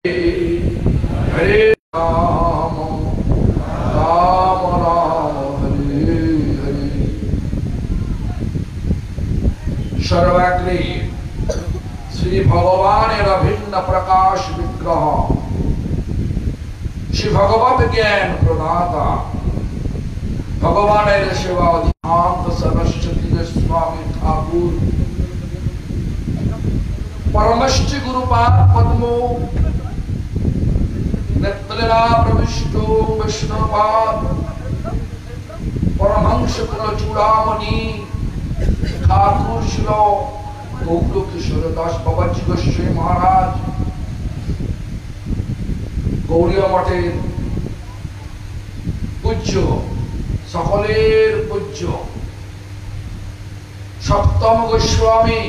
हरे राम राम राम हरे हरे। सर्वग्रे श्री भगवानेर भिन्न प्रकाश विग्रह श्री भगवत ज्ञान प्रदाता भगवानेर सेवा अधिकांत सरस्वती स्वामी ठाकुर परमश्री गुरुपाद पद्मो नेत्रलीला प्रविष्टो वैष्णवपाद परमहंस कुल चूड़ामणि ठाकुर शिलो गौर किशोर दास बाबाजी गोस्वामी महाराज गौड़िया मठेर पूज्य सकलेर पूज्य सप्तम गोस्वामी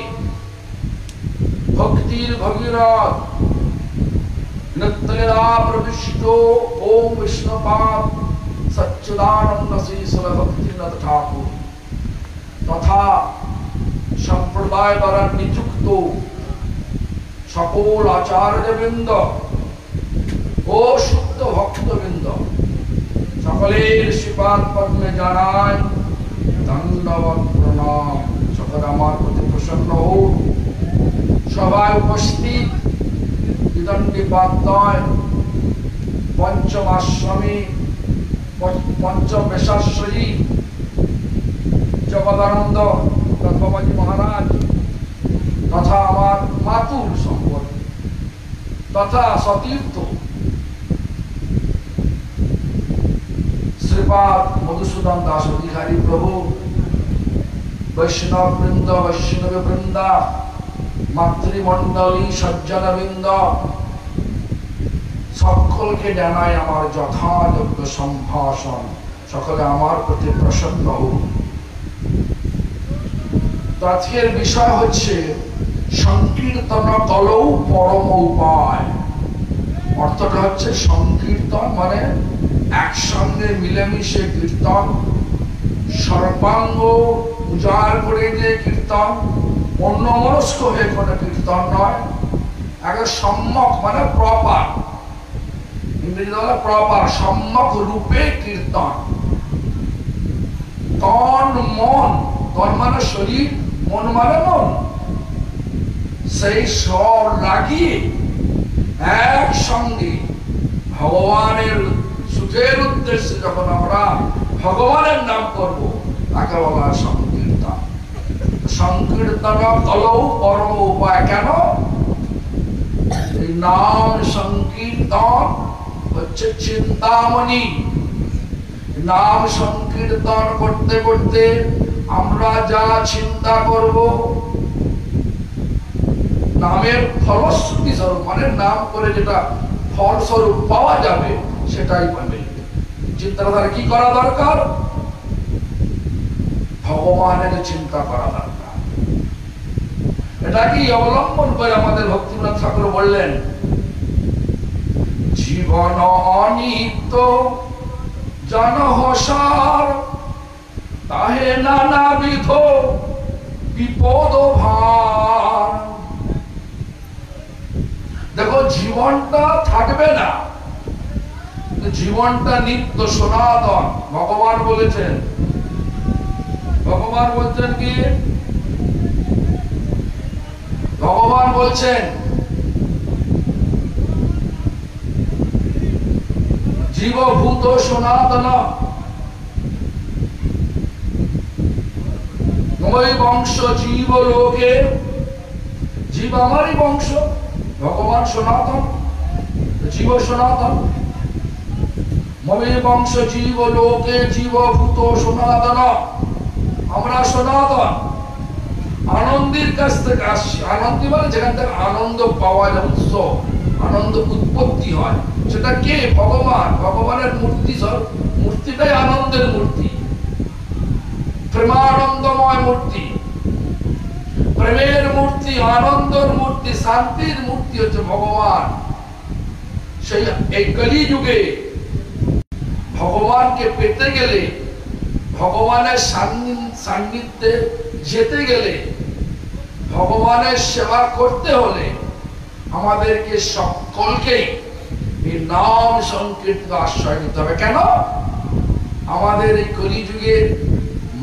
भक्तिर भगीरथ नेत्रलीला प्रविष्टो ओम विष्णुपाद सच्चिदानंद श्री भक्तिनाथ ठाकुर तथा संप्रदाय द्वारा नियुक्त सकल आचार्यवृंद ओ शुद्ध भक्तवृंद सकलेर श्रीपाद पद्मे जानाय धन्यवाद प्रणाम। सकल आमार प्रति प्रसन्न हो सभाय उपस्थित विदंडीपाध्याय पंचम आश्रमी पंचम वेशाश्रयी जगदानंद बाबाजी महाराज तथा आमार मातुल सम्पत्ति तथा सतीर्थ श्रीपाद मधुसूदन दास अधिकारी प्रभु वैष्णव वृंद वैष्णव वृंदा मातृमंडली सज्जनवृंद सकलके जानाई आमार यथायोग्य सम्भाषण सकले आमार प्रति प्रसन्न हो। तो आजकेर विषय होच्छे संकीर्तन कलौ परम उपाय। अर्थटा होच्छे संकीर्तन माने एकसंगे मिलेमिशे कीर्तन सर्वांग उजाड़ करे जे कीर्तन अन्यमनस्क हये कोनो कीर्तन नय एक सम्यक माने प्रपार इंग्रेजी बले प्रपार सम्यक रूपे कीर्तन तन मन तन माने शरीर मन माने मन सेई स्वर लागिए एक संगे भगवानेर सुखेर उद्देश्ये जखन आमरा भगवानेर नाम करब ताके बला हय संकीर्तन। संकीर्तन कलौ परम उपाय केन नाम संकीर्तन হচ্ছে চিন্তামণি। नाम संकीर्तन करते करते আমরা যা চিন্তা করব নামের ফলশ্রুতি স্বরূপ মানে নাম করে যেটা ফলস্বরূপ পাওয়া যাবে সেটাই পাবে। চিন্তার দ্বারা কি করা দরকার ভগবানের চিন্তা করা দরকার। এটা কি অবলম্বন করে আমাদের ভক্তিনাথ ঠাকুর বললেন জীবন অনিত্য জনহসার তাহে নানাবিধ বিপদ ভার। দেখো জীবনটা থাকবে না জীবনটা নিত্য সনাতন। ভগবান বলেছেন ভগবান বলছেন কি ভগবান বলছেন জীবভূত সনাতন মমই বংশ জীব লোকে জীব আমারই বংশ ভগবান সনাতন জীব সনাতন মমই বংশ জীব লোকে জীবভূত সনাতন আমরা সনাতন আনন্দের কাছ থেকে আসছি। আনন্দ মানে যেখান থেকে আনন্দ পাওয়া যায় উৎস আনন্দ উৎপত্তি হয় সেটা কে ভগবান ভগবানের মূর্তি মূর্তিটাই আনন্দের মূর্তি প্রেমানন্দময় মূর্তি প্রেমের মূর্তি আনন্দের মূর্তি শান্তির মূর্তি হচ্ছে ভগবান। সেই এই কলি যুগে ভগবানকে পেতে গেলে ভগবানের সান্নিধ্যে যেতে গেলে ভগবানের সেবা করতে হলে আমাদেরকে সকলকে এই নাম সংকীর্তিত আশ্রয় নিতে হবে। কেন? আমাদের এই কলিযুগে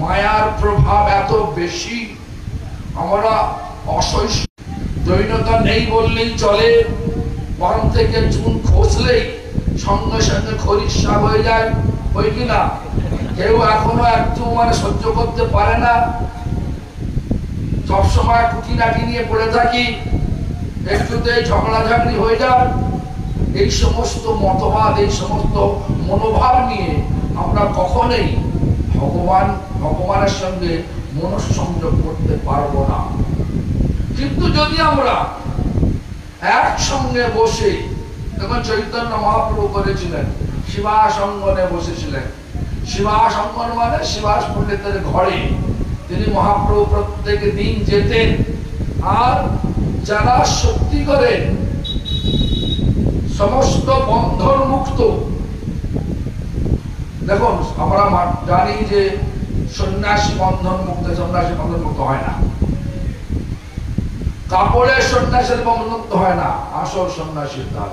মায়ার প্রভাব এত বেশি, আমরা অসহ্য, দৈনতা নেই বললেই চলে। বান থেকে চুন খসলেই সঙ্গে সঙ্গে খরিশা হয়ে যায়, হয় কিনা? কেউ এখনো একটু সহ্য করতে পারে না, সবসময় খুঁটিনাটি নিয়ে পড়ে থাকি, একটুতে ঝগড়াঝাগড়ি হয়ে যায়। এই সমস্ত মতবাদ, এই সমস্ত মনোভাব নিয়ে আমরা কখনোই ভগবানের সঙ্গে মনঃসংযোগ করতে পারবো না। কিন্তু যদি আমরা একসঙ্গে বসে, যখন চৈতন্য মহাপ্রভু করেছিলেন, শিবাসঙ্গনে বসেছিলেন। শিবাসঙ্গন মানে শিবাস পণ্ডিতের ঘরে তিনি মহাপ্রভু প্রত্যেক দিন যেতেন। আর যারা সত্যি করে সমস্ত বন্ধন মুক্ত, দেখুন আমরা জানি যে সন্ন্যাসী বন্ধন মুক্ত, সন্ন্যাসী বন্ধন মুক্ত হয় না, কাপড়ের সন্ন্যাসের বন্ধন মুক্ত হয় না, আসল সন্ন্যাসীর দ্বার।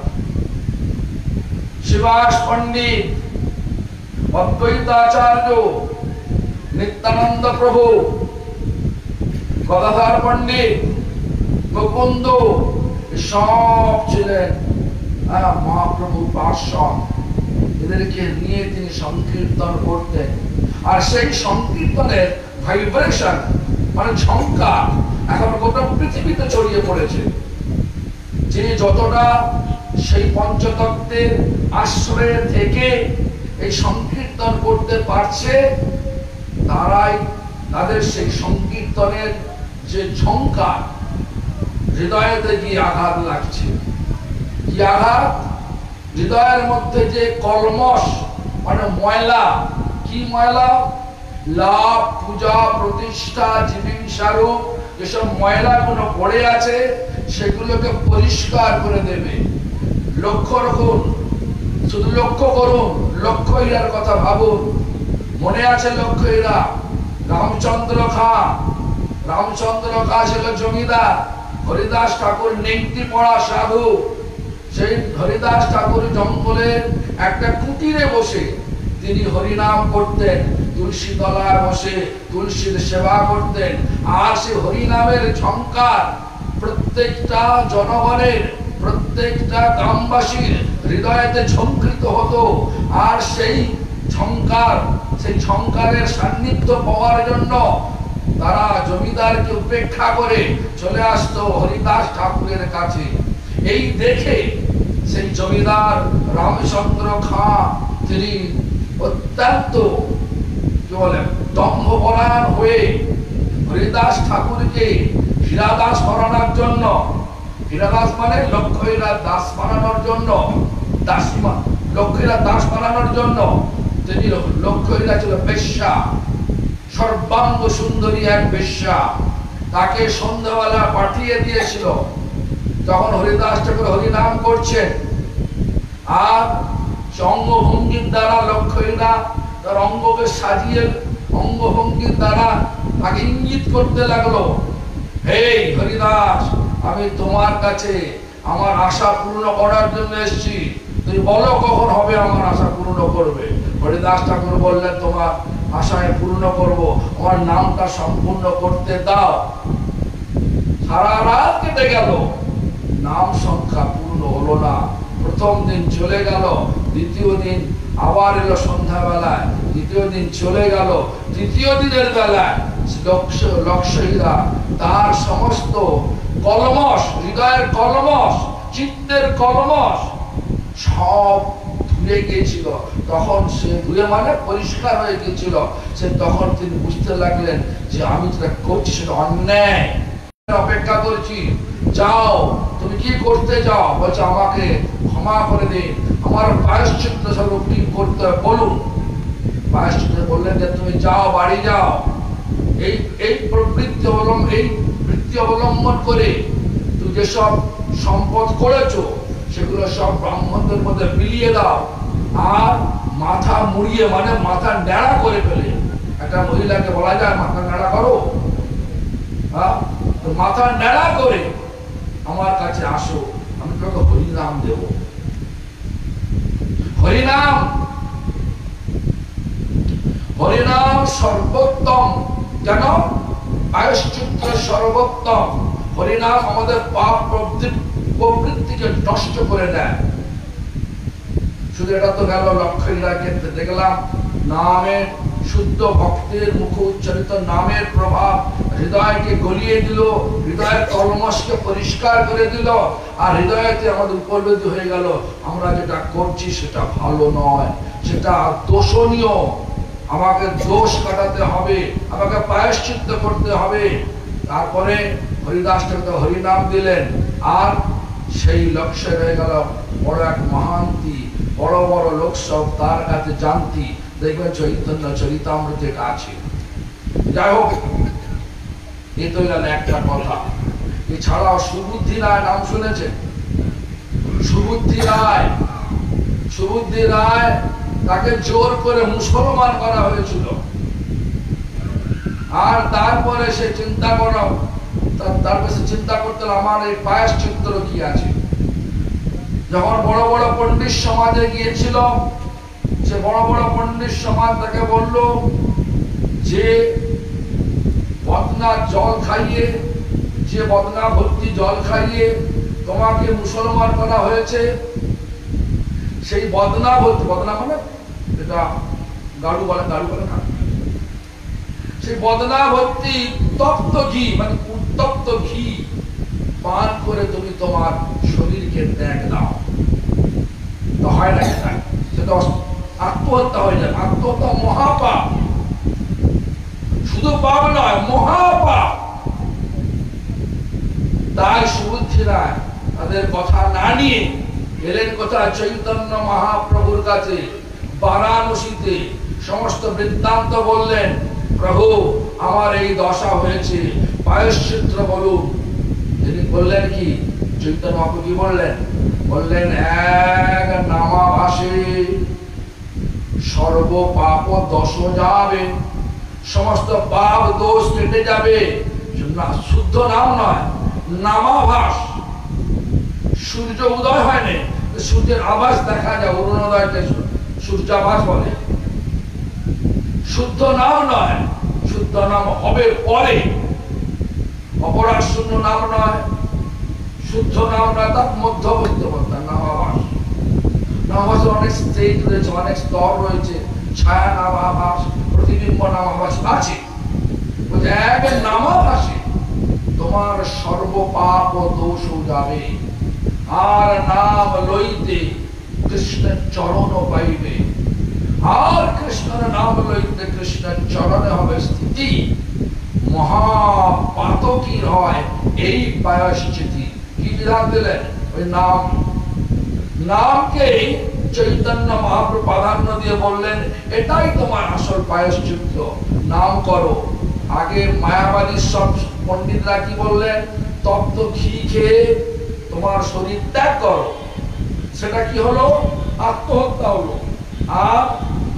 শিবাস পণ্ডিত, অদ্বৈতাচার্য, নিত্যানন্দ প্রভু, গদাধর পণ্ডিত, মুকুন্দ, সব ছিলেন মহাপ্রভুর পার্শ্বদ। এদেরকে নিয়ে তিনি সংকীর্তন করতেন। আর সেই সংকীর্তনের ভাইব্রেশন মানে ঝংকার এখন গোটা পৃথিবীতে ছড়িয়ে পড়েছে। যে যতটা সেই পঞ্চতত্ত্বের আশ্রয়ে থেকে এই সংকীর্তন করতে পারছে, তারাই তাদের সেই সংকীর্তনের যে ঝংকার হৃদয়েতে গিয়ে আঘাত লাগছে। কি আঘাত? হৃদয়ের মধ্যে যে কলমশ মানে ময়লা, কি ময়লা? লাভ, পূজা, প্রতিষ্ঠা, জীবিকারূপ যেসব ময়লাগুলো পড়ে আছে সেগুলোকে পরিষ্কার করে দেবে। লক্ষ্য রাখুন, শুধু লক্ষ্য করুন, লক্ষ্য হীরার কথা ভাবুন। মনে আছে লক্ষ্য হীরা? রামচন্দ্র খাঁ। রামচন্দ্র খাঁ ছিল জমিদার। হরিদাস ঠাকুর নেংটি পড়া সাধু। সেই হরিদাস ঠাকুর জঙ্গলের একটা কুটিরে বসে তিনি হরিনাম করতেন, তুলসী তলায় বসে তুলসীর সেবা করতেন। আর সেই হরিনামের ঝংকার প্রত্যেকটা জনগণের, প্রত্যেকটা গ্রামবাসীর হৃদয়েতে ঝংকৃত হতো। আর সেই ঝংকারের সান্নিধ্য পাওয়ার জন্য তারা জমিদারকে উপেক্ষা করে চলে আসতো হরিদাস ঠাকুরের কাছে। এই দেখে সেই জমিদার রামচন্দ্র খাঁ তিনি অত্যন্ত কি বলেন দম্ভপরায়ণ হয়ে হরিদাস ঠাকুরকে হীরাদাস বানানোর জন্য, হীরাদাস মানে লক্ষ্য হীরা দাস বানানোর জন্য, লক্ষ্য হীরা দাস বানানোর জন্য তিনি, লক্ষ্য হীরা ছিল বেশ্যা, সর্বাঙ্গ সুন্দরী এক বেশ্যা, তাকে সন্ধ্যাবেলা পাঠিয়ে দিয়েছিল। যখন হরিদাস ঠাকুর হরিনাম করছেন আর অঙ্গভঙ্গির দ্বারা লক্ষ্য হীরা তার অঙ্গকে সাজিয়ে অঙ্গভঙ্গির দ্বারা তাকে ইঙ্গিত করতে লাগলো, হে হরিদাস, আমি তোমার কাছে আমার আশা পূর্ণ করার জন্য এসেছি, তুমি বলো কখন হবে আমার আশা পূর্ণ করবে। হরিদাস ঠাকুর বললেন, তোমার আশায় পূর্ণ করব, আমার নামটা সম্পূর্ণ করতে দাও। সারা রাত কেটে গেল, নাম সংখ্যা পূর্ণ হলো না। প্রথম দিন চলে গেল, দ্বিতীয় দিন আবার এলো সন্ধ্যাবেলায়, দ্বিতীয় দিন চলে গেল, তৃতীয় দিনের বেলায় লক্ষ্য হীরা তার সমস্ত কলমশ, হৃদয়ের কলমশ, চিত্তের কলমশ সব ধুয়ে গিয়েছিল। তখন সে ধুয়ে মানে পরিষ্কার হয়ে গিয়েছিল। সে তখন তিনি বুঝতে লাগলেন যে আমি যেটা করছি সেটা অন্যায়, অপেক্ষা করছি, যাও তুমি কি করতে যাও? বলছে আমাকে ক্ষমা করে দিন, আমার প্রায়শ্চিত্ত স্বরূপ কি করতে বলুন। প্রায়শ্চিত্ত বললেন যে তুমি যাও, বাড়ি যাও, এই বৃত্তি অবলম্বন করে তুমি যেসব সম্পদ করেছো সেগুলো সব ব্রাহ্মণদের মধ্যে বিলিয়ে দাও। আর মাথা মুড়িয়ে মানে মাথা ন্যাড়া করে ফেলে, একটা মহিলাকে বলা যায় মাথা ন্যাড়া করো, মাথা ন্যাড়া করে আমার কাছে আসো, হরিনাম দেব। হরিনাম, হরিনাম সর্বোত্তম। কেন? প্রায়শ্চিত্ত সর্বোত্তম। হরিনাম আমাদের পাপ প্রবৃত্তিকে নষ্ট করে দেয়। শুধু এটা তো গেল লক্ষ্যহীরার ক্ষেত্রে, দেখলাম নামের শুদ্ধ ভক্তের মুখ উচ্চারিত নামের প্রভাব হৃদয়কে গলিয়ে দিল, হৃদয়ের কলমশকে পরিষ্কার করে দিল, আর হৃদয়তে আমাদের উপলব্ধি হয়ে গেল আমরা যেটা করছি সেটা ভালো নয়, সেটা দোষণীয়, আমাকে দোষ কাটাতে হবে, আমাকে প্রায়শ্চিত্ত করতে হবে। তারপরে হরিদাস ঠাকুর হরিনাম দিলেন, আর সেই লক্ষ্য হয়ে গেল বড় এক মহান্তি, বড় বড় লোক সব তার কাছে জানতি। দেখবেন চৈতন্য চরিতামৃতে আছে। যাই হোক, এ তো গেল একটা কথা। এছাড়াও সুবুদ্ধি রায় নাম শুনেছেন? সুবুদ্ধি রায়, সুবুদ্ধি রায়, তাকে জোর করে মুসলমান করা হয়েছিল। আর তারপরে সে চিন্তা করো, তারপরে সে চিন্তা করতে আমার এই প্রায়শ্চিত্ত কি আছে। যখন বড় বড় পণ্ডিত সমাজে গিয়েছিল, সে বড় বড় পণ্ডিত সমাজ তাকে বলল যে বদনা জল খাইয়ে, যে বদনা ভর্তি জল খাইয়ে তোমাকে মুসলমান করা হয়েছে, সেই বদনা ভর্তি, বদনা মানে এটা গাড়ু বলে, গাড়ু বলে না, সেই বদনা ভর্তি তপ্ত ঘি মানে উত্তপ্ত ঘি পান করে তুমি তোমার শরীরকে ত্যাগ দাও। তো হয় না, সেটা আত্মহত্যা হয়ে যায়। আত্মহত্যা মহাপাপ, শুধু পাপ নয়, মহাপাপ। তাই সুবুদ্ধি রায় তাদের কথা না নিয়ে এলেন কোথায়? চৈতন্য মহাপ্রভুর কাছে বারাণসীতে। সমস্ত বৃত্তান্ত বললেন, প্রভু আমার এই দশা হয়েছে, প্রায়শ্চিত্ত বলুন। তিনি বললেন কি? চৈতন্য মহাপ্রভু কি বললেন? বললেন এক নামাভাসে সর্ব পাপ দোষ যাবে, সমস্ত পাপ দোষ কেটে যাবে। শুদ্ধ নাম নয়, নামাভাস। সূর্য উদয় হয়নি, সূর্যের আভাস দেখা যায়, অরুণোদয়কে সূর্যাভাস বলে। শুদ্ধ নাম নয়, শুদ্ধ নাম হবে পরে, অপরাধ শূন্য নাম নয়, শুদ্ধ নাম নয়, তার মধ্যবর্তী নামাভাস। নামাভাসের অনেক স্টেজ রয়েছে, অনেক স্তর রয়েছে। ছায়া নামাভাস, প্রতিবিম্ব নামাভাস আছে। এক নামাভাসে তোমার সর্বপাপ দোষ যাবে, আর নাম লইতে কৃষ্ণের চরণ পাইবে। আর কৃষ্ণের নাম লইতে কৃষ্ণের চরণে হবে স্থিতি। মহাপাতকী হয় এই প্রায়শ্চিতি। কি বিধান দিলেন? ওই নাম, নামকে চৈতন্য মহাপ্রভু প্রাধান্য দিয়ে বললেন এটাই তোমার আসল প্রায়শ্চিত্ত, নাম করো। আগে মায়াবাদী সব পণ্ডিতরা কি বললেন? তপ্ত ঘি খেয়ে তোমার শরীর ত্যাগ করো। সেটা কি হলো? আত্মহত্যা হলো। আর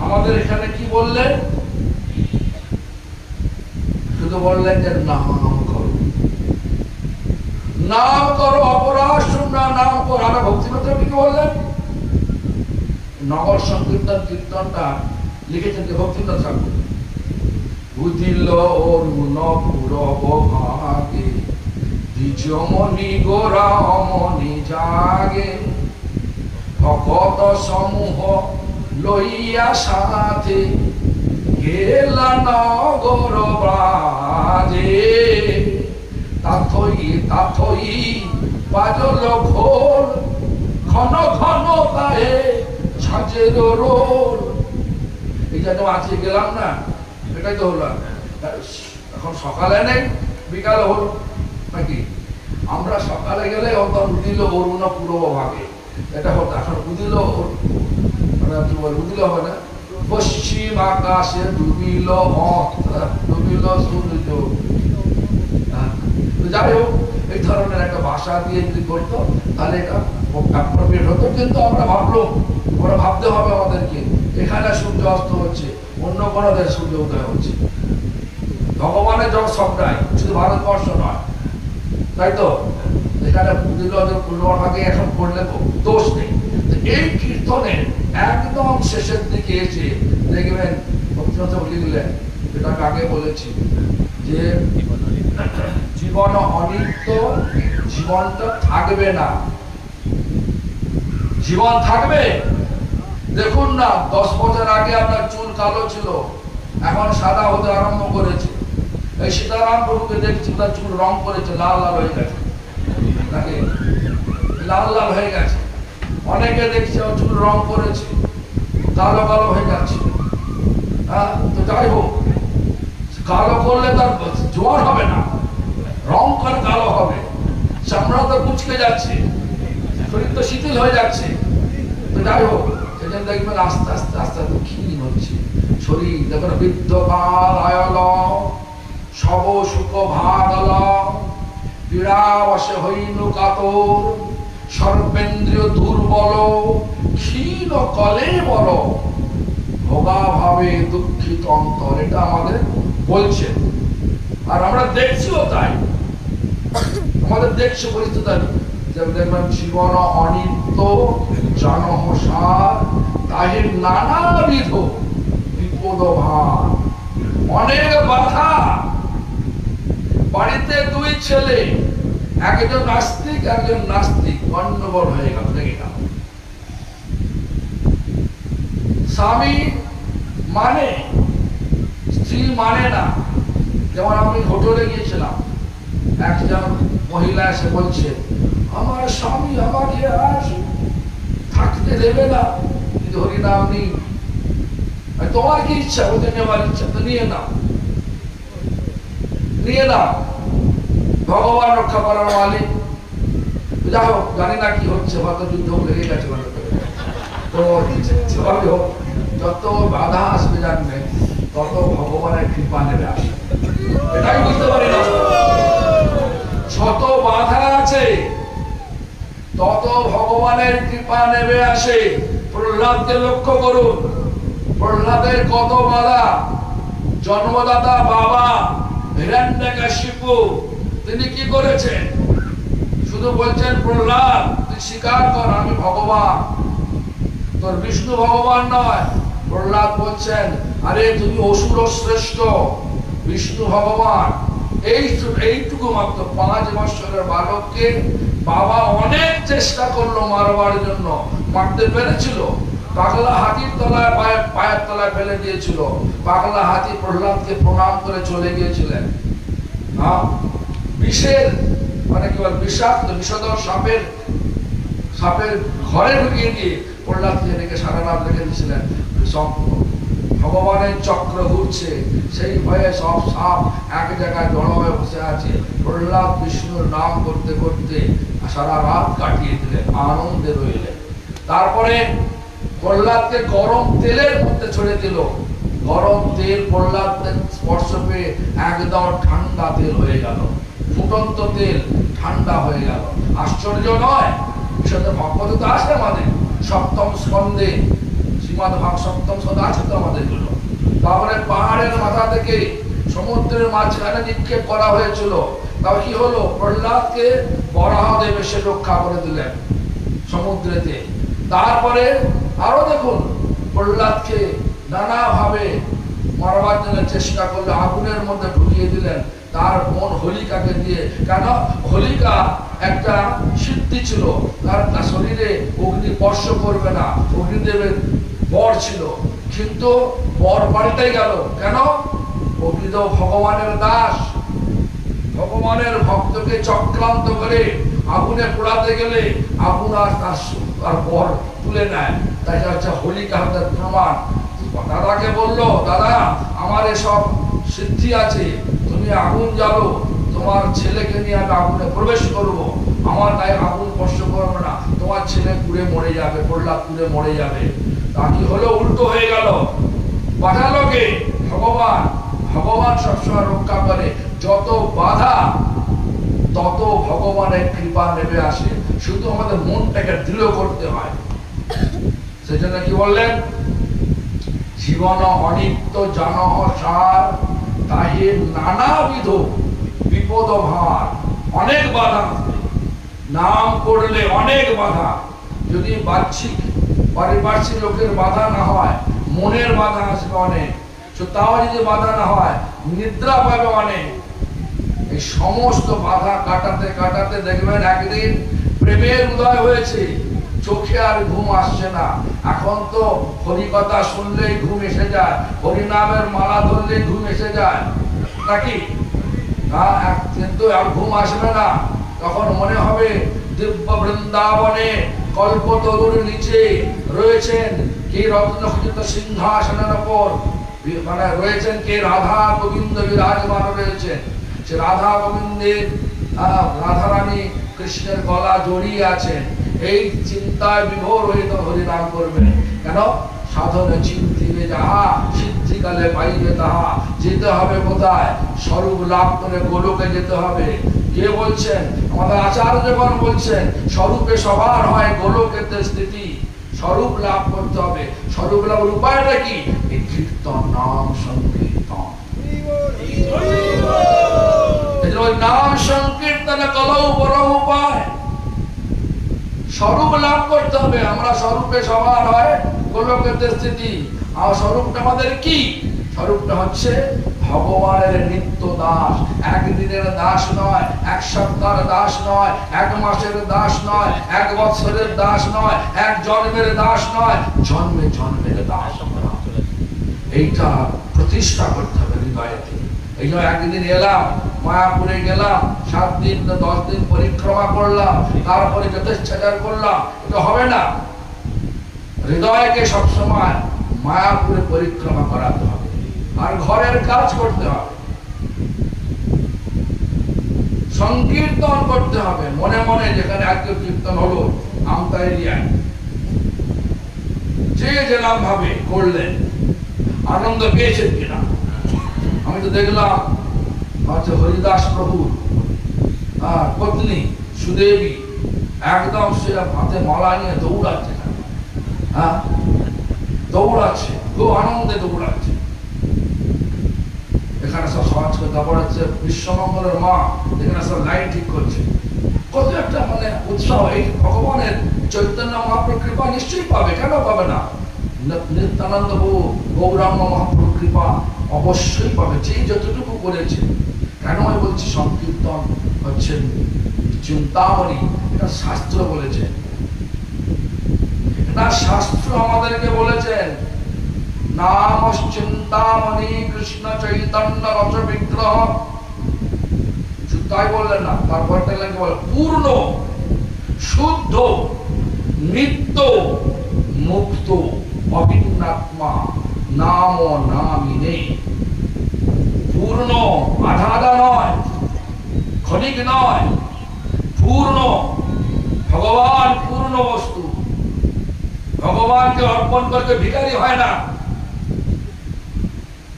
আমাদের এখানে কি বললেন? শুধু বললেন যে নাম করো, নাম করো, অপরাধ শূন্য নাম করো। আমরা ভক্তিপত্র কি বললেন? নগর সংকীর্তন কীর্তনটা লিখেছেন যে ভক্তিনাথ ঠাকুর। বুঝিল অরুণ পুরব ভাগে, দ্বিজমণি গোরা অমনি জাগে, ভকত সমূহ লইয়া সাথে গেলা নগর বাজে। তাথই তাথই বাজল ঘোল, ঘন ঘন তাহে ছাজের রোল। এই যে আজকে গেলাম না, এটাই তো হলো। এখন সকালে নেই, বিকালে হলো নাকি? আমরা সকালে গেলে হতো উদিল অরুণ পূর্ব ভাগে, এটা হতো। এখন উদিল মানে কি বলে, উদিল হবে না, পশ্চিম আকাশে ডুবিল, ডুবিল সূর্য। যাই হোক, এই ধরনের একটা ভাষা দিয়ে যদি করতো তাহলে এটা অ্যাপ্রোপ্রিয়েট হতো। কিন্তু আমরা ভাবলাম, ওরা ভাবতে হবে আমাদেরকে এখানে সূর্য অস্ত হচ্ছে, অন্য কোনো দেশ সূর্য উদয় হচ্ছে। ভগবানের জন্য সবটাই, শুধু ভারতবর্ষ নয়, তাই তো? এখানে দিল যে 15 ভাগে এখন পড়লে দোষ নেই। এই কীর্তনের একদম শেষের দিকে এসে দেখবেন ভক্তিনাথ লিখলেন, যেটা আমি আগে বলেছি যে জীবন অনিত্য, জীবনটা থাকবে না। জীবন থাকবে? দেখুন না, 10 বছর আগে আপনার চুল কালো ছিল, এখন সাদা হতে আরম্ভ করেছে। এই সীতারাম প্রভুকে দেখছি তার চুল রং করেছে, লাল লাল হয়ে গেছে, তাকে লাল লাল হয়ে গেছে। অনেকে দেখছে চুল রং করেছে, কালো কালো হয়ে যাচ্ছে। হ্যাঁ, তো যাই হোক, কালো করলে তার জোয়ার হবে না, রং করে কালো হবে। চামড়া তো কুচকে যাচ্ছে, শরীর তো শিথিল হয়ে যাচ্ছে। তো যাই হোক, সেটা দেখবেন আস্তে আস্তে আস্তে আস্তে ক্ষীণ হচ্ছে শরীর। দেখুন, বৃদ্ধকাল আয়ল সব সুখ ভাগল, পীড়াবশে হইল কাতর, সর্বেন্দ্রিয় দুর্বল, ক্ষীণ কলে বল, ভোগা ভাবে দুঃখিত অন্তর। এটা আমাদের বলছে, আর আমরা দেখছিও তাই। আমাদের দেখছি পরিস্থিতি দেখবেন, জীবন অনিত্য জনহসার, তাহির নানাবিধ বিপদ ভার। অনেক বাধা। বাড়িতে 2 ছেলে, একজন নাস্তিক একজন নাস্তিক, গন্ডগোল হয়ে গেল, লেগে গেল। স্বামী মানে, স্ত্রী মানে না। যেমন আমি হোটেলে গিয়েছিলাম, একজন মহিলা এসে বলছে, আমার স্বামী আমাকে আর থাকতে দেবে না, কিন্তু হরিনাম নেই। তোমার কি ইচ্ছা? ওদের নেওয়ার ইচ্ছা, তো নিয়ে নাও, নিয়ে নাও। ভগবান রক্ষা করার মালিক। যাই হোক, জানি না কি হচ্ছে, হয়তো যুদ্ধ লেগে গেছে। তো যেভাবে হোক, যত বাধা আসবে জানবে, তত ভগবানের কৃপা নেবে আসবে। এটাই বুঝতে পারি না। যত বাধা আছে তত ভগবানের কৃপা নেবে আসে। প্রহ্লাদকে লক্ষ্য করুন, প্রহ্লাদের কত বাধা। জন্মদাতা বাবা হিরণ্যকশিপু, তিনি কি করেছেন? শুধু বলছেন, প্রহ্লাদ তুই স্বীকার কর আমি ভগবান, তোর বিষ্ণু ভগবান নয়। প্রহ্লাদ বলছেন, আরে তুমি অসুর শ্রেষ্ঠ, বিষ্ণু ভগবান। এইটুকু মাত্র 5 বছরের বালককে বাবা অনেক চেষ্টা করলো মারবার জন্য, মারতে পেরেছিল। পাগলা হাতির তলায় পায়ের তলায় ফেলে দিয়েছিল। পাগলা হাতি প্রহ্লাদকে প্রণাম করে চলে গিয়েছিলেন। বিষের মানে কি বল, বিষাক্ত বিষধর সাপের ঘরে ঢুকিয়ে দিয়ে প্রহ্লাদকে রেখে সারা রাত রেখে দিয়েছিলেন। সব ভগবানের চক্র ঘুরছে, সেই ভয়ে সব সাপ এক জায়গায় জড়ো হয়ে বসে আছে। প্রহ্লাদ বিষ্ণুর নাম করতে করতে সারা রাত কাটিয়ে দিলেন, আনন্দে রইলেন। তারপরে প্রহ্লাদকে গরম তেলের মধ্যে ছড়ে দিল। গরম তেল প্রহ্লাদের স্পর্শ পেয়ে একদম ঠান্ডা তেল হয়ে গেল, ফুটন্ত তেল ঠান্ডা হয়ে গেল। আশ্চর্য নয়? বিষয়টা ভগবত তো আছে আমাদের সপ্তম স্কন্ধে, শ্রীমদ ভাগ সপ্তম স্কন্ধে আছে তো আমাদের গুলো। তারপরে পাহাড়ের মাথা থেকে সমুদ্রের মাঝখানে নিক্ষেপ করা হয়েছিল। তাও কি হলো? প্রহ্লাদকে বরাহদেব এসে রক্ষা করে দিলেন সমুদ্রেতে। তারপরে আরো দেখুন, প্রহ্লাদকে নানা ভাবে মারবার জন্য চেষ্টা করলে, আগুনের মধ্যে ঢুকিয়ে দিলেন তার বোন হোলিকাকে দিয়ে। কেন? হোলিকা একটা সিদ্ধি ছিল, তার শরীরে অগ্নি স্পর্শ করবে না, অগ্নিদেবের বর ছিল। কিন্তু বর পাল্টে গেল। কেন? অগ্নিদেব ভগবানের দাস, ভগবানের ভক্তকে চক্রান্ত করে আগুনে পোড়াতে গেলে আগুন আর তার বর তুলে নেয়। তাই হচ্ছে হোলিকা হাতের প্রমাণ। দাদাকে বললো, দাদা আমার এসব সিদ্ধি আছে, তুমি আগুন জ্বালো, তোমার ছেলেকে নিয়ে আমি আগুনে প্রবেশ করব, আমার গায়ে আগুন স্পর্শ করবে না, তোমার ছেলে পুড়ে মরে যাবে, প্রহ্লাদ পুড়ে মরে যাবে। তা কি হলো? উল্টো হয়ে গেল। পাঠালো কে? ভগবান। ভগবান সবসময় রক্ষা করে। যত বাধা তত ভগবানের কৃপা নেমে আসে। শুধু আমাদের মনটাকে দৃঢ় করতে হয়। সেজন্য কি বললেন? জীবন অনিত্য জনহ সার, তাহে নানাবিধ বিপদ ভার। অনেক বাধা, নাম করলে অনেক বাধা, যদি বাহ্যিক পারিপার্শ্বিক লোকের বাধা না হয়, মনের বাধা আসবে অনেক, তাও যদি বাধা না হয় নিদ্রা পাবে অনেক। এই সমস্ত বাধা কাটাতে কাটাতে দেখবেন একদিন প্রেমের উদয় হয়েছে, চোখে আর ঘুম আসছে না। এখন তো হরিকথা শুনলেই ঘুম এসে যায়, হরিনামের মালা ধরলেই ঘুম এসে যায় নাকি? কিন্তু আর ঘুম আসবে না। তখন মনে হবে দিব্য বৃন্দাবনে কল্পতরুর নিচে রয়েছেন কে রত্নখচিত সিংহাসনের উপর, মানে রয়েছেন কে রাধা গোবিন্দ বিরাজমান রয়েছেন। সে রাধা গোবিন্দের রাধারানী কৃষ্ণের গলা জড়িয়ে আছেন। এই চিন্তায় বিভোর হয়ে তো হরিনাম করবেন। কেন? সাধনে চিন্তিবে যাহা সিদ্ধিকালে পাইবে তাহা। যেতে হবে কোথায়? স্বরূপ লাভ করে গোলকে যেতে হবে। কে বলছেন? আমাদের আচার্যগণ বলছেন স্বরূপে সবার হয় গোলকেতে স্থিতি। স্বরূপ লাভ করতে হবে। স্বরূপ লাভের উপায়টা কি? এই কীর্তন, নাম সংকীর্তন। নাম সংকীর্তন কলৌ বড় উপায়। স্বরূপ লাভ করতে হবে। আমরা স্বরূপে সবার হয় গোলকেতে স্থিতি। আর স্বরূপটা আমাদের কি? স্বরূপটা হচ্ছে ভগবানের নিত্য দাস। একদিনের দাস নয়, এক সপ্তাহের দাস নয়, এক মাসের দাস নয়, এক বছরের দাস নয়, এক জন্মের দাস নয়, জন্মে জন্মের দাস। এইটা প্রতিষ্ঠা করতে হবে হৃদয়তে। এই জন্য একদিন এলাম, মায়াপুরে গেলাম, 7 দিন 10 দিন পরিক্রমা করলাম, তারপরে যথেচ্ছাচার করলাম, এটা হবে না। হৃদয়কে সবসময় মায়াপুরে পরিক্রমা করাতে হবে, আর ঘরের কাজ করতে হবে, সংকীর্তন করতে হবে মনে মনে। যেখানে আজকে কীর্তন হলো আমতা এরিয়ায়, যে যেরকম ভাবে করলেন, আনন্দ পেয়েছেন কিনা? আমি তো দেখলাম হচ্ছে হরিদাস প্রভু পত্নী সুদেবী একদম সে হাতে মালা নিয়ে দৌড়াচ্ছে, দৌড়াচ্ছে, খুব আনন্দে দৌড়াচ্ছে। এখানে সব সমাজ তারপর হচ্ছে বিশ্বমঙ্গলের মা এখানে সব লাইন ঠিক করছে। কত একটা মানে উৎসাহ! এই ভগবানের চৈতন্য মহাপ্রভুর কৃপা নিশ্চয়ই পাবে, কেন পাবে না? নিত্যানন্দ প্রভু গৌরাঙ্গ মহাপ্রভুর কৃপা অবশ্যই পাবে, যে যতটুকু করেছে। কেন আমি বলছি সংকীর্তন হচ্ছে চিন্তামণি? এটা শাস্ত্র বলেছে, এটা শাস্ত্র আমাদেরকে বলেছেন। নাম চিন্তামণি কৃষ্ণ চৈতন্য রস বিগ্রহ। তাই বললেন না, তারপরটা বলে পূর্ণ শুদ্ধ নিত্য মুক্ত অভিন্নাত্মা নাম নামিনে। পূর্ণ, আধা আধা নয়, ক্ষণিক নয়, পূর্ণ। ভগবান পূর্ণ বস্তু। ভগবানকে অর্পণ করতে ভিখারি হয় না।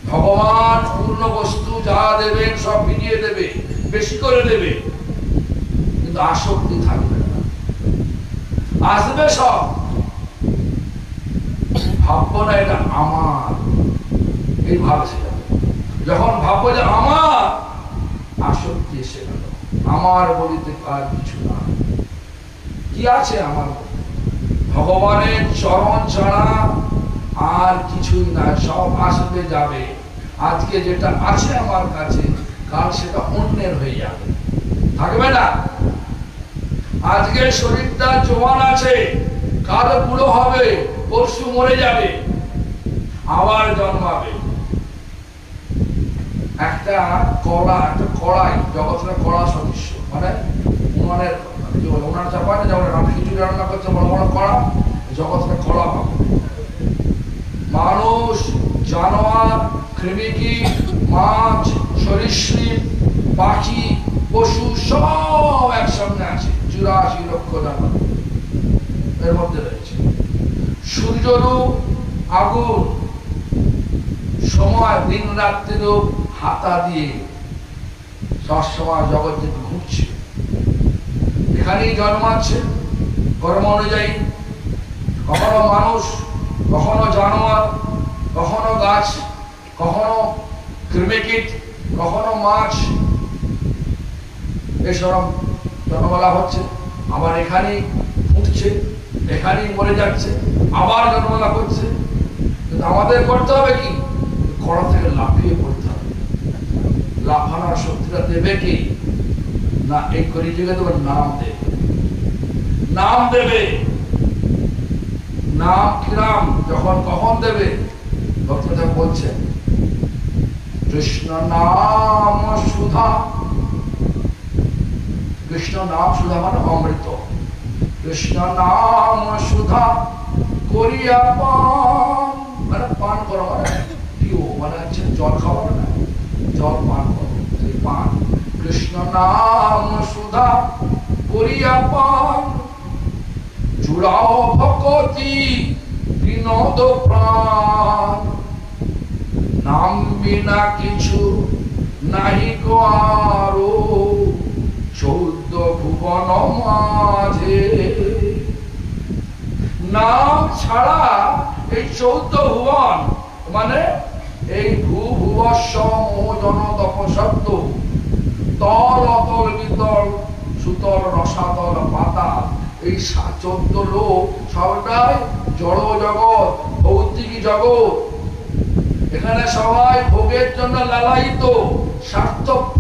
ভগবান পূর্ণ বস্তু, যা দেবেন সব ফিরিয়ে দেবে, বেশি করে দেবে, কিন্তু আসক্তি থাকবে না। আসবে সব, ভাববো না এটা আমার, এই ভাবছে। যখন ভাববো যে আমার, আসক্তি এসে গেল। আমার বলিতে কার কিছু না। কি আছে আমার? ভগবানের চরণ ছাড়া আর কিছুই না। সব আসবে যাবে। আজকে যেটা আছে আমার কাছে, কাল সেটা অন্যের হয়ে যাবে, থাকবে না। আজকে শরীরটা জোয়ান আছে, কাল বুড়ো হবে, পরশু মরে যাবে, আবার জন্মাবে। একটা কড়া, একটা কড়াই, জগৎটা কড়া সদৃশ্য, মানে উনানের কি বলে, উনার চাপায় না, যেমন খিচুড়ি রান্না করছে বড় বড় কড়া, জগৎটা কড়া পাবে। মানুষ, জানোয়ার, কৃমিকীট, মাছ, সরীসৃপ, পাখি, পশু সব একসঙ্গে আছে। 84 লক্ষ জানোয়ার এর মধ্যে রয়েছে। সূর্যরূপ আগুন, সময় দিন রাত্রিরূপ হাতা দিয়ে সবসময় জগৎ যেতে ঘুরছে। এখানেই জন্মাচ্ছে কর্ম অনুযায়ী। কখনো মানুষ, কখনো জানোয়ার, কখনো গাছ, কখনো কৃমিকীট, কখনো মাছ, এসব জন্মলা হচ্ছে। আবার এখানেই উঠছে, এখানেই মরে যাচ্ছে, আবার জন্মলাভ করছে। কিন্তু আমাদের করতে হবে কি, কড়া থেকে লাফিয়ে পড়তে হবে। লাফানোর শক্তিটা দেবে কি না, এই কলিযুগে তোমার নাম দেবে, নাম দেবে। নাম কিরাম যখন কখন দেবে, ভক্তরা বলছেন কৃষ্ণ নাম সুধা। কৃষ্ণ নাম সুধা মানে অমৃত। কৃষ্ণ নাম সুধা করিয়া পান, মানে পান করো মানে পিও, মানে হচ্ছে জল খাওয়া না, জল পান করো, পান। কৃষ্ণ নাম সুধা করিয়া পান, জুড়াও ভকতি বিনোদ প্রাণ। নাম বিনা কিছু নাহি গো আরো, 14 ভুবন মাঝে। নাম ছাড়া এই 14 ভুবন মানে এই ভূভুবস্ব মোহজন তপশব্দ, তল অতল বিতল সুতল রসাতল পাতাল, এই 14 লোক সবটাই জড় জগৎ, ভৌতিক জগৎ। এখানে সবাই ভোগের জন্য লালায়িত,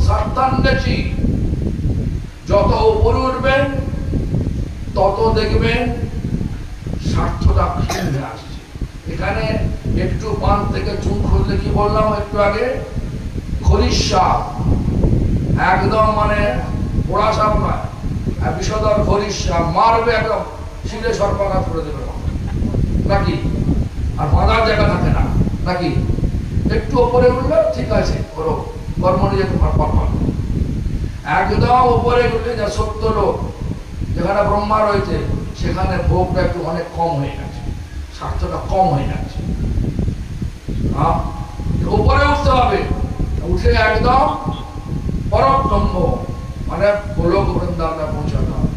স্বার্থান্বেষী। যত উপরে উঠবেন তত দেখবেন স্বার্থটা ফিরে আসছে। এখানে একটু পান থেকে চুন খুললে, কি বললাম একটু আগে, খরিশ সাপ, একদম মানে পোড়া সাপ নয়, বিষধর খরিশ সাপ, মারবে একদম শিলে সর্পাঘাত করে দেবে নাকি, আর বাঁধার জায়গা থাকে না নাকি। একটু উপরে উঠলে ঠিক আছে, করো কর্ম নিয়ে তোমার পাপা। একদম উপরে উঠলে যা 70 লোক, যেখানে ব্রহ্মা রয়েছে সেখানে ভোগটা একটু অনেক কম হয়ে গেছে, স্বার্থটা কম হয়ে যাচ্ছে। উপরে উঠতে হবে, উঠে একদম পরম ব্রহ্ম মানে গোলক বৃন্দাবনে পৌঁছাতে হবে।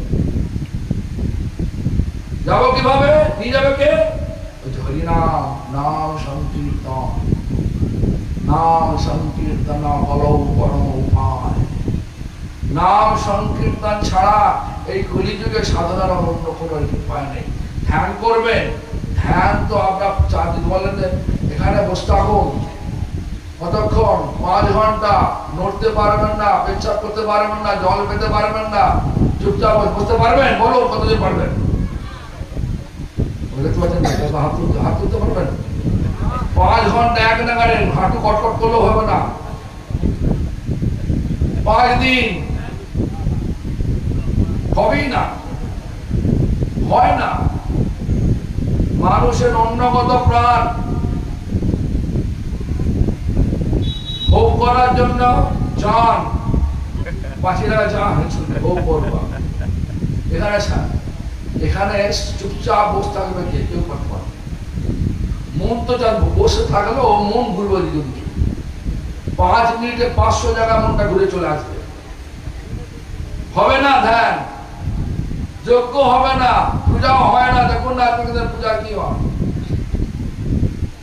যাবো কিভাবে, নিয়ে যাবে কে, হরিনাম নাম সংকীর্তন। নাম সংকীর্তন হলো পরম উপায়। নাম সংকীর্তন ছাড়া এই কলিযুগে সাধনার অন্য কোনো উপায় নেই। ধ্যান করবেন, ধ্যান তো আপনার 4 দিন বলেন এখানে বসে থাকুন, কতক্ষণ, 5 ঘন্টা, নড়তে পারবেন না, পেচ্ছাপ করতে পারবেন না, জল পেতে পারবেন না, চুপচাপ বসতে পারবেন, বলুন কতদিন পারবেন? হাত তুলতে পারবেন? 5 ঘন্টা এক নাগারে হাঁটু কটকট করলেও হবে না। 5 দিন হবেই না, হয় না। মানুষের অন্নগত প্রাণ ভোগ করার জন্য যান, 5 টাকা যান ভোগ করবা। এখানে চুপচাপ বসে থাকবে, কেউ করতে পারবে। মন তো জানবো, বসে থাকলেও মন ঘুরবে দিকে। 5 মিনিটে 500 জায়গা মনটা ঘুরে চলে আসবে। হবে না ধ্যান, যোগ্য হবে না, পূজাও হয় না। দেখুন না আপনাদের পূজা কি হয়,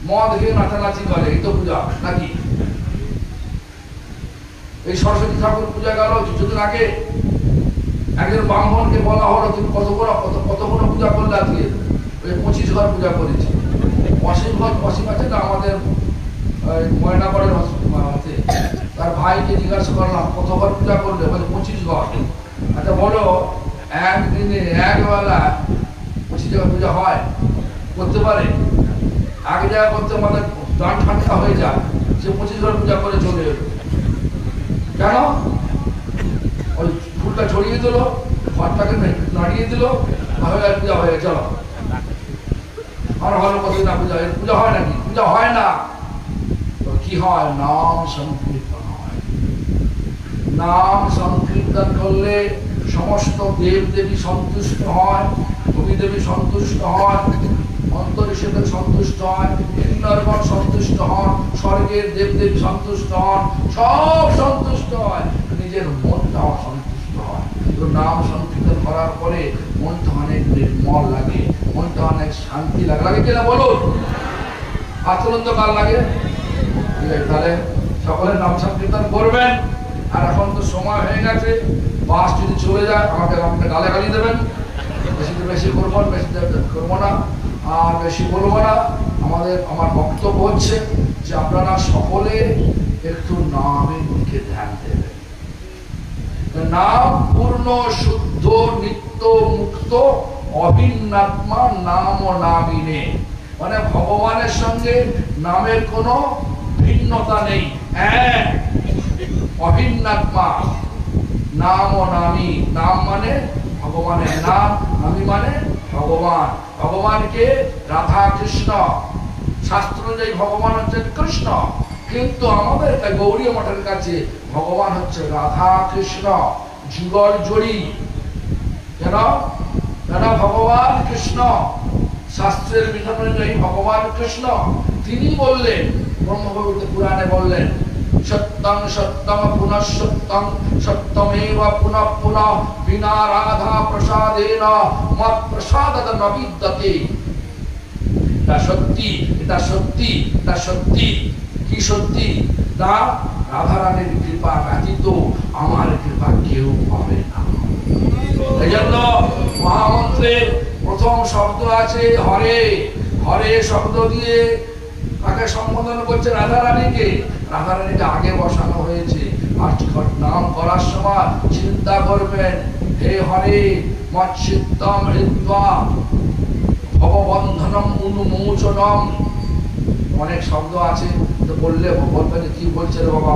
মদ খেয়ে নাচানাচি করে, এই তো পূজা নাকি। এই সরস্বতী ঠাকুর পূজা গেল কিছুদিন আগে, একজন ব্রাহ্মণকে বলা হলো তুমি কত কোনো পূজা করলে? আজকে 25 ঘর পূজা করেছি। অসীম আছে না আমাদের ময়নাগড়ের হাতে, তার ভাইকে জিজ্ঞাসা করলাম কত ঘর পূজা করলে? বলে 25 ঘর। আচ্ছা বলো, একদিনে একবেলা 25 ঘর পূজা হয়? করতে পারে? আগে জায়গা করতে আমাদের গান ঠান্ডা হয়ে যায়, সে 25 ঘর পূজা করে চলে এলো। কেন? ওই ফুলটা ছড়িয়ে দিল, ঘরটাকে নাড়িয়ে দিল, পূজা হয়ে গেছে, চলো আর ভালো কথা না। পূজা হয় নাকি? পূজা হয় না। কি হয়? নাম সংকীর্তন হয়। নাম সংকীর্তন করলে সমস্ত দেব দেবী সন্তুষ্ট হয়, কবি দেবী সন্তুষ্ট হয়, অন্তরিষদের সন্তুষ্ট হয়, ইন্দ্রগণ সন্তুষ্ট হন, স্বর্গের দেব দেবী সন্তুষ্ট হন, সব সন্তুষ্ট হয়, নিজের মনটাও সন্তুষ্ট হয়। তো নাম সংকীর্তন করার পরে মনটা অনেক নির্মল লাগে, মনটা অনেক শান্তি লাগে। লাগে কিনা বলুন? আচরণ তো কার লাগে? তাহলে সকলে নাম সংকীর্তন করবেন। আর এখন তো সময় হয়ে গেছে, বাস যদি চলে যায় আমাকে আপনি গালাগালি দেবেন, বেশি করবো বেশি করবো না আর বেশি বলবো না। আমার বক্তব্য হচ্ছে যে আপনারা সকলে একটু নামের দিকে ধ্যান দেবেন। নাম পূর্ণ শুদ্ধ নিত্য মুক্ত অভিন্নাত্মা নাম ও নামিনে, মানে ভগবানের সঙ্গে নামের কোনো ভিন্নতা নেই, এক অভিন্নাত্মা নাম ও নামি। নাম মানে ভগবানের নাম, নামি মানে ভগবান। ভগবানকে রাধা কৃষ্ণ, শাস্ত্র অনুযায়ী ভগবান হচ্ছেন কৃষ্ণ, কিন্তু আমাদের গৌড়ীয় মঠের কাছে ভগবান হচ্ছে রাধা কৃষ্ণ যুগল জড়ি। কেন? কেন ভগবান কৃষ্ণ, শাস্ত্রের বিধান অনুযায়ী ভগবান কৃষ্ণ। তিনি বললেন, ব্রহ্মভূত পুরাণে বললেন, সত্যং সত্যম পুনঃ সত্যং সত্যমেব পুনঃ পুনঃ বিনা রাধা প্রসাদেন মৎ প্রসাদত ন বিদ্যতে। এটা সত্যি, এটা সত্যি, এটা সত্যি। কি সত্যি? তা রাধারানীর কৃপা ব্যতীত আমার কৃপা কেউ পাবে না। এই জন্য মহামন্ত্রের প্রথম শব্দ আছে হরে। হরে শব্দ দিয়ে তাকে সম্বোধন করছে রাধারানীকে। রাধারানীকে আগে বসানো হয়েছে। আর নাম করার সময় চিন্তা করবেন, হে হরে মচ্ছিত্তম হৃদ্বা ভববন্ধনম উন্মোচনম। অনেক শব্দ আছে, তো বললে বলবেন কি বলছে রে বাবা,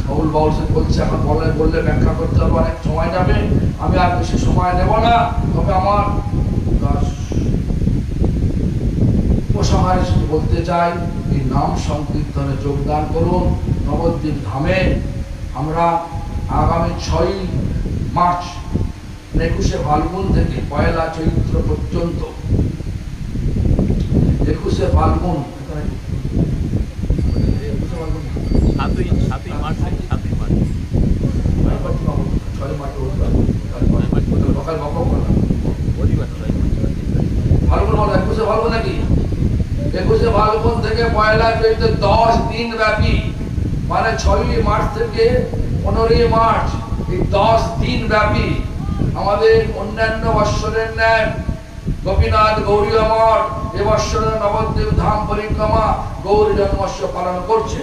বাউল বাউল বলছে, এখন বললে ব্যাখ্যা করতে হবে, অনেক সময় যাবে। আমি আর বেশি সময় নেব না, তবে আমার উপসংহারে শুধু বলতে চাই, এই নাম সংকীর্তনে যোগদান করুন। নবদ্বীপ ধামে আমরা আগামী 6 মার্চ 21শে ফাল্গুন থেকে 1লা চৈত্র পর্যন্ত, 21শে ফাল্গুন 7ই মার্চ ফাল্গুন নাকি 21শে ফাল্গুন থেকে 1লা চৈত্র 10 দিন ব্যাপী, মানে 6ই মার্চ থেকে 15ই মার্চ, এই 10 দিন ব্যাপী আমাদের অন্যান্য বৎসরের ন্যায় গোপীনাথ গৌরীয় মঠ এবৎসরের নবদ্বীপ ধাম পরিক্রমা গৌরী জন্মোৎসব পালন করছে।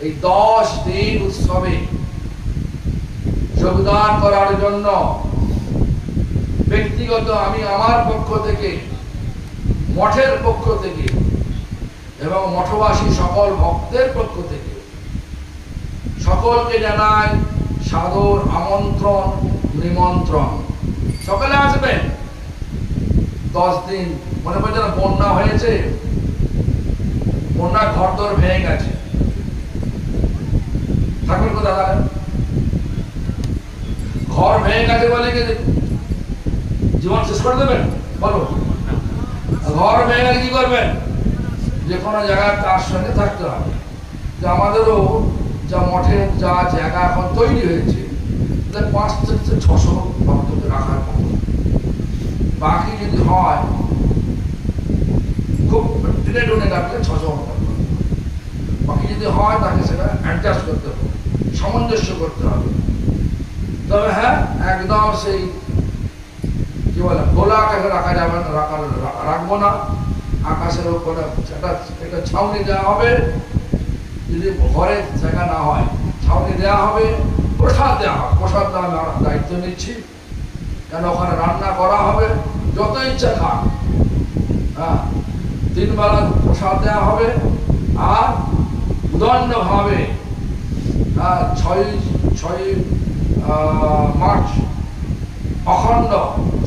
এই 10 দিন উৎসবে যোগদান করার জন্য ব্যক্তিগত আমি আমার পক্ষ থেকে, মঠের পক্ষ থেকে এবং মঠবাসী সকল ভক্তের পক্ষ থেকে সকলকে জানাই সাদর আমন্ত্রণ, নিমন্ত্রণ। সকলে আসবেন। 10 দিন মনে পড়ে যেন বন্যা হয়েছে, বন্যা ঘরদোর ভেঙে গেছে, ঠাকুর কোথা জানেন? ঘর ভেঙে গেছে বলে কি জীবন শেষ করে দেবেন? বলো, ঘর ভেঙে গেলে কি করবেন? যে কোনো জায়গায় তার সঙ্গে থাকতে হবে। যে আমাদেরও যা মঠের যা জায়গা এখন তৈরি হয়েছে, 5 থেকে 600 ভক্তকে রাখার মতো। বাকি যদি হয় খুব টেনে টুনে রাখলে 600 ভক্ত, বাকি যদি হয় তাকে সেটা অ্যাডজাস্ট করতে হবে, সামঞ্জস্য করতে হবে। তবে হ্যাঁ, একদম সেই কি বলে গোলা আকাশে রাখা যাবে না, রাখবো না। আকাশের উপরে একটা ছাউনি দেওয়া হবে। যদি ঘরে জায়গা না হয়, ছাউনি দেওয়া হবে, প্রসাদ দেওয়া হবে। প্রসাদ দেওয়ার দায়িত্ব নিচ্ছি, কেন ওখানে রান্না করা হবে, যত ইচ্ছা খান। হ্যাঁ, 3 বেলা প্রসাদ দেওয়া হবে। আর উদণ্ড ভাবে 6 মার্চ অখণ্ড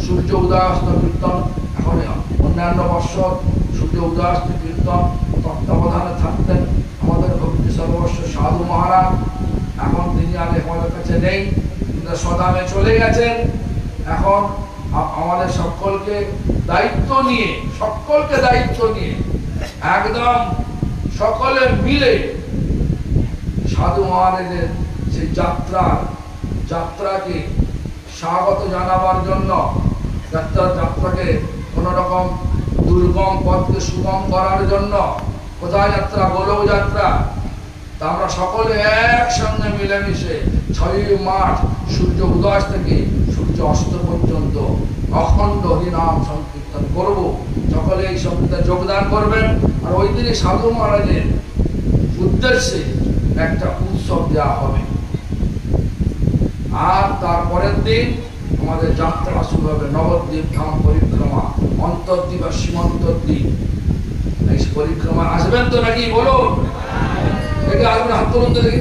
সূর্য উদয়াস্ত কীর্তন। এখন অন্যান্য বৎসর সূর্য উদয়াস্ত কীর্তন তত্ত্বাবধানে থাকতেন আমাদের ভক্তি সর্বস্ব সাধু মহারাজ। এখন তিনি আর আমাদের কাছে নেই, সদামে চলে গেছেন। এখন আমাদের সকলকে দায়িত্ব নিয়ে একদম সকলে মিলে সাধু মহারাজের সেই যাত্রাকে স্বাগত জানাবার জন্য, যাত্রাকে কোন রকম দুর্গম পথকে সুগম করার জন্য। কোথায় যাত্রা? গোলক যাত্রা। তা আমরা সকলে একসঙ্গে মিলেমিশে 6 মার্চ সূর্য উদয় থেকে সূর্য অস্ত পর্যন্ত অখণ্ড হরিনাম সংকীর্তন করব। সকলে এই সংকীর্তনে যোগদান করবেন। আর ওই দিনে সাধু মহারাজের উদ্দেশ্যে একটা উৎসব দেওয়া হবে। আর তারপরের দিন আমাদের যাত্রা শুরু হবে নবদ্বীপ ধাম পরিক্রমা, অন্তর্দ্বীপ আর সীমান্তদ্বীপ। এই পরিক্রমা আসবেন তো নাকি বলুন? দেখে আসবেন, হাত তুলুন তো দেখি।